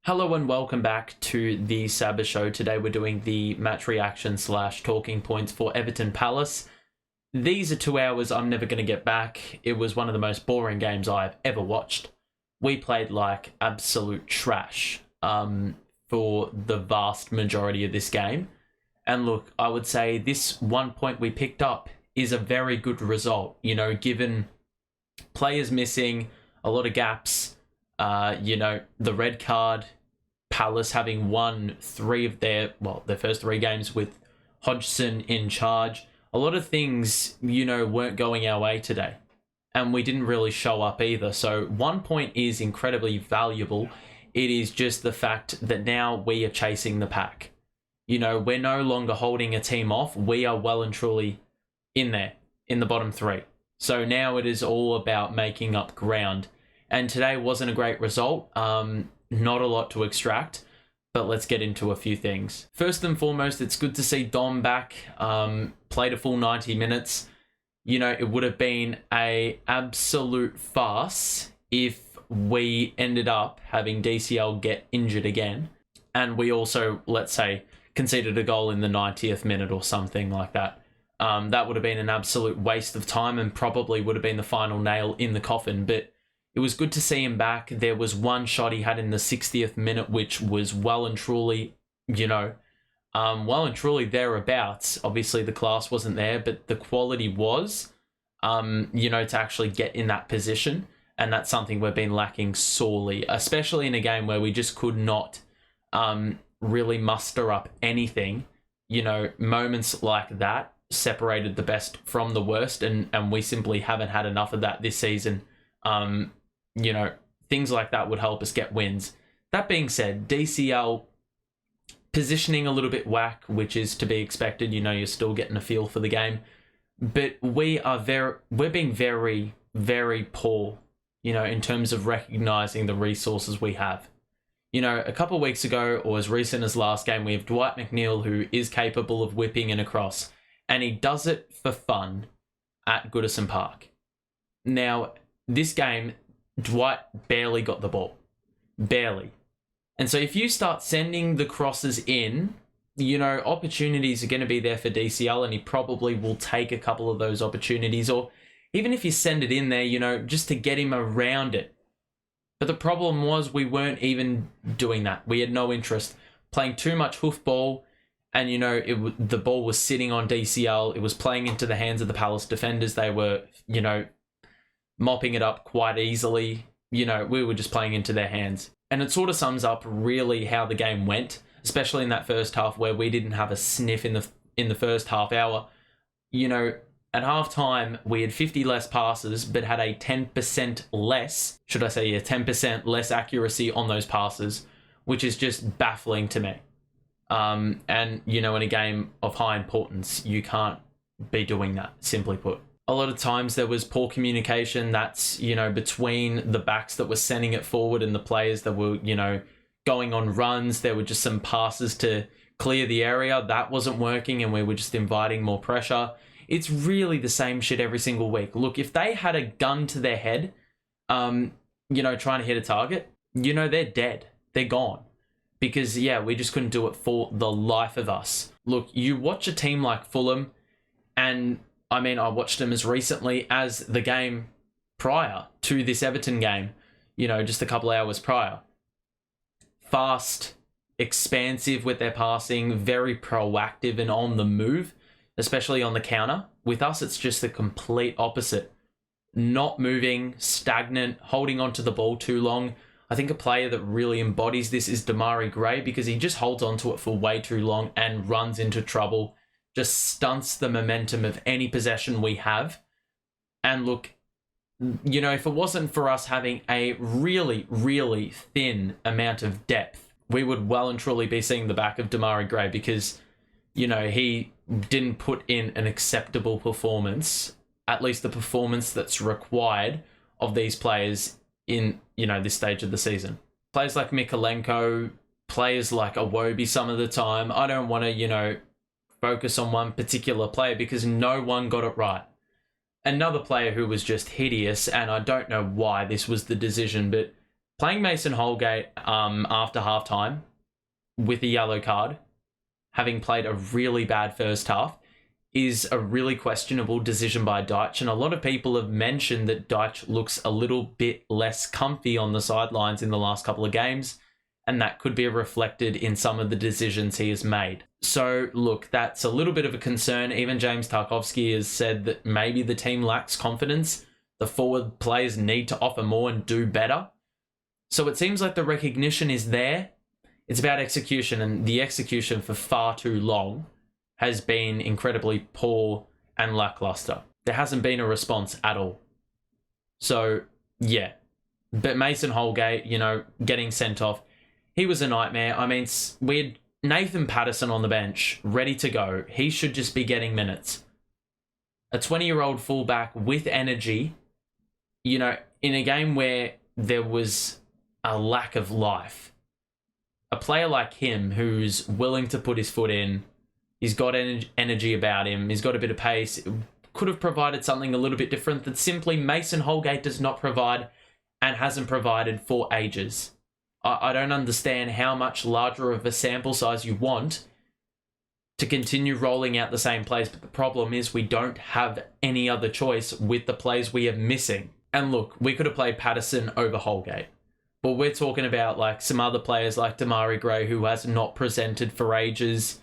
Hello and welcome back to the Saba show. Today we're doing the match reaction / talking points for Everton Palace. These are 2 hours I'm never going to get back. It was one of the most boring games I've ever watched. We played like absolute trash for the vast majority of this game. And look, I would say this 1 point we picked up is a very good result, given players missing, a lot of gaps, the red card, Palace having won 3 of their first 3 games with Hodgson in charge. A lot of things, weren't going our way today. And we didn't really show up either. So 1 point is incredibly valuable. It is just the fact that now we are chasing the pack. We're no longer holding a team off. We are well and truly in there, in the bottom 3. So now it is all about making up ground. And today wasn't a great result. Not a lot to extract, but let's get into a few things. First and foremost, it's good to see Dom back. Played a full 90 minutes. It would have been an absolute farce if we ended up having DCL get injured again. And we also, let's say, conceded a goal in the 90th minute or something like that. That would have been an absolute waste of time and probably would have been the final nail in the coffin. But it was good to see him back. There was one shot he had in the 60th minute, which was well and truly thereabouts. Obviously, the class wasn't there, but the quality was, to actually get in that position. And that's something we've been lacking sorely, especially in a game where we just could not really muster up anything. Moments like that separated the best from the worst, and we simply haven't had enough of that this season. Things like that would help us get wins. That being said, DCL positioning a little bit whack, which is to be expected. You're still getting a feel for the game, but we're being very, very poor, in terms of recognizing the resources we have. A couple of weeks ago, or as recent as last game, we have Dwight McNeil, who is capable of whipping in a cross, and he does it for fun at Goodison Park. Now, this game, Dwight barely got the ball. Barely. And so if you start sending the crosses in, opportunities are going to be there for DCL, and he probably will take a couple of those opportunities. Or even if you send it in there, just to get him around it. But the problem was we weren't even doing that. We had no interest. Playing too much hoof ball, and, the ball was sitting on DCL. It was playing into the hands of the Palace defenders. They were, mopping it up quite easily. We were just playing into their hands. And it sort of sums up really how the game went, especially in that first half where we didn't have a sniff in the first half hour. At halftime, we had 50 less passes, but had a 10% less, 10% less accuracy on those passes, which is just baffling to me. And, in a game of high importance, you can't be doing that, simply put. A lot of times there was poor communication. That's, between the backs that were sending it forward and the players that were, going on runs. There were just some passes to clear the area. That wasn't working, and we were just inviting more pressure. It's really the same shit every single week. Look, if they had a gun to their head, trying to hit a target, they're dead. They're gone. Because, we just couldn't do it for the life of us. Look, you watch a team like Fulham, and I watched them as recently as the game prior to this Everton game, just a couple hours prior. Fast, expansive with their passing, very proactive and on the move, especially on the counter. With us, it's just the complete opposite. Not moving, stagnant, holding onto the ball too long. I think a player that really embodies this is Demarai Gray, because he just holds onto it for way too long and runs into trouble. Just stunts the momentum of any possession we have. And look, if it wasn't for us having a really, really thin amount of depth, we would well and truly be seeing the back of Demarai Gray, because, he didn't put in an acceptable performance, at least the performance that's required of these players in, this stage of the season. Players like Mikalenko, players like Iwobi some of the time. I don't want to, focus on one particular player because no one got it right. Another player who was just hideous, and I don't know why this was the decision, but Playing Mason Holgate after halftime with a yellow card, having played a really bad first half, is a really questionable decision by Dyche. And a lot of people have mentioned that Dyche looks a little bit less comfy on the sidelines in the last couple of games, and that could be reflected in some of the decisions he has made. So, look, that's a little bit of a concern. Even James Tarkowski has said that maybe the team lacks confidence. The forward players need to offer more and do better. So it seems like the recognition is there. It's about execution, and the execution for far too long has been incredibly poor and lackluster. There hasn't been a response at all. So, yeah. But Mason Holgate, getting sent off, he was a nightmare. I mean, we had Nathan Patterson on the bench, ready to go. He should just be getting minutes. A 20-year-old fullback with energy, in a game where there was a lack of life. A player like him who's willing to put his foot in, he's got energy about him, he's got a bit of pace, could have provided something a little bit different that simply Mason Holgate does not provide and hasn't provided for ages. I don't understand how much larger of a sample size you want to continue rolling out the same plays, but the problem is we don't have any other choice with the plays we are missing. And look, we could have played Patterson over Holgate, but we're talking about like some other players like Damari Gray, who has not presented for ages.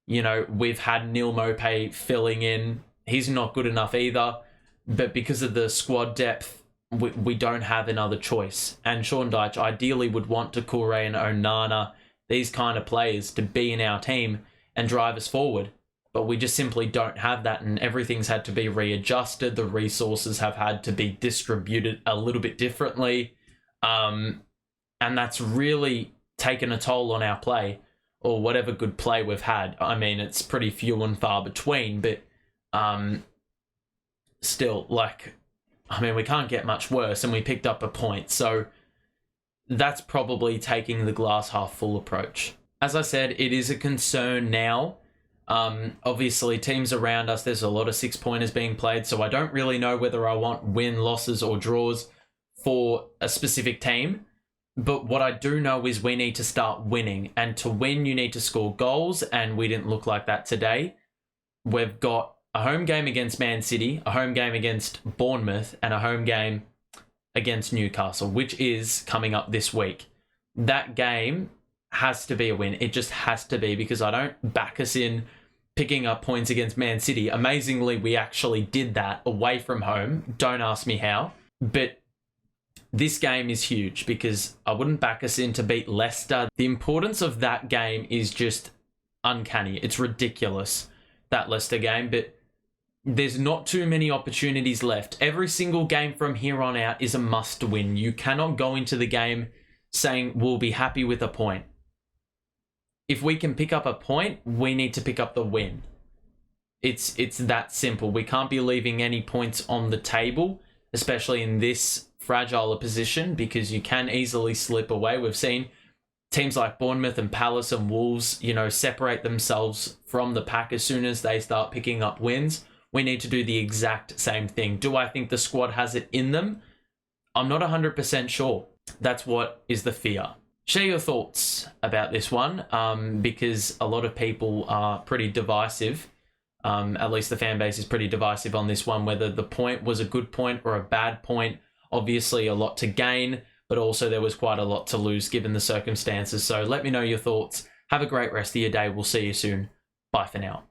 We've had Neil Mopay filling in. He's not good enough either. But because of the squad depth, we don't have another choice. And Sean Dyche ideally would want Takure and Onana, these kind of players, to be in our team and drive us forward. But we just simply don't have that, and everything's had to be readjusted. The resources have had to be distributed a little bit differently. And that's really taken a toll on our play, or whatever good play we've had. I mean, it's pretty few and far between, but still, we can't get much worse, and we picked up a point. So that's probably taking the glass half full approach. As I said, it is a concern now. Obviously, teams around us, there's a lot of 6-pointers being played, so I don't really know whether I want win, losses, or draws for a specific team. But what I do know is we need to start winning. And to win, you need to score goals, and we didn't look like that today. We've got a home game against Man City, a home game against Bournemouth, and a home game against Newcastle, which is coming up this week. That game has to be a win. It just has to be, because I don't back us in picking up points against Man City. Amazingly, we actually did that away from home. Don't ask me how. But this game is huge, because I wouldn't back us in to beat Leicester. The importance of that game is just uncanny. It's ridiculous, that Leicester game, but there's not too many opportunities left. Every single game from here on out is a must win. You cannot go into the game saying we'll be happy with a point. If we can pick up a point, we need to pick up the win. It's that simple. We can't be leaving any points on the table, especially in this fragile a position, because you can easily slip away. We've seen teams like Bournemouth and Palace and Wolves, separate themselves from the pack as soon as they start picking up wins. We need to do the exact same thing. Do I think the squad has it in them? I'm not 100% sure. That's what is the fear. Share your thoughts about this one, because a lot of people are pretty divisive. At least the fan base is pretty divisive on this one, whether the point was a good point or a bad point. Obviously a lot to gain, but also there was quite a lot to lose given the circumstances. So let me know your thoughts. Have a great rest of your day. We'll see you soon. Bye for now.